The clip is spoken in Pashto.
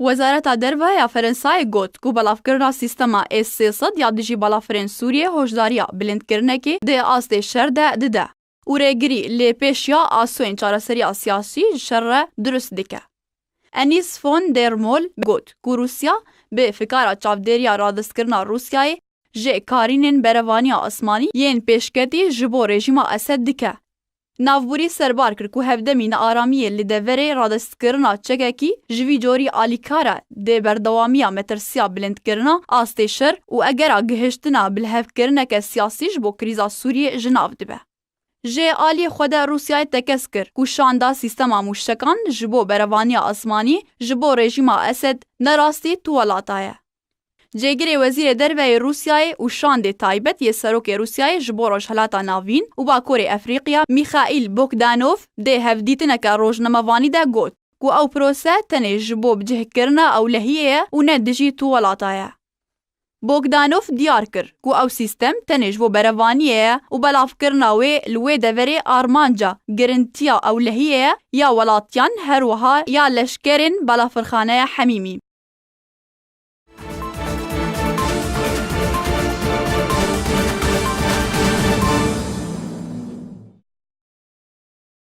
وزارتا دربه فرنسای گوت کو بلافکرنا سیستما S-300 یا دجی بلافرین سوریه هوشداریا بلندکرنکی ده آسته شر ده و رگری لی پیشیا آسوین چارسری سیاسی شر درست دکه. انیس فون درمول گوت کو روسیا به فکارا چاودریا رادستکرنا روسیای جه کارینین بروانی آسمانی ین پیشکتی جبو رژیما اسد دکه. نافبوری سربار کرد که هفدمین آرامی لدوره رادستکرنا چککی جوی جوری آلیکارا ده بردوامی مترسیا بلند کرنا آسته شر و اگر گهشتنا بالهف کرنا که سیاسیش بو کریزا سوریه جناف دبه. جه آلی خود روسیای تکس کرد که شاندا سیستما مشتکان جبو بروانی آسمانی جبو رژیما اسد نراستی توالاتایه. جگری وزیر دروی روسیای و شاند تایبت یه سروک روسیای جبو روشهلاتا ناوین و باکور افریقیا میخائیل بوگدانوف ده هفدیتنک روشنموانی ده گوت که او پروسه تنه جبو بجه کرنا او لحیه و نه دجی توالاتایه. بوگدانوف دیار کر که او سیستم تنه جبو بروانیه و بلاف کرنا وی لوی دوری آرمانجا گرنتیا او لحیه یا ولاتیان هر وها یا لشکرین بلافرخانه حمیمی.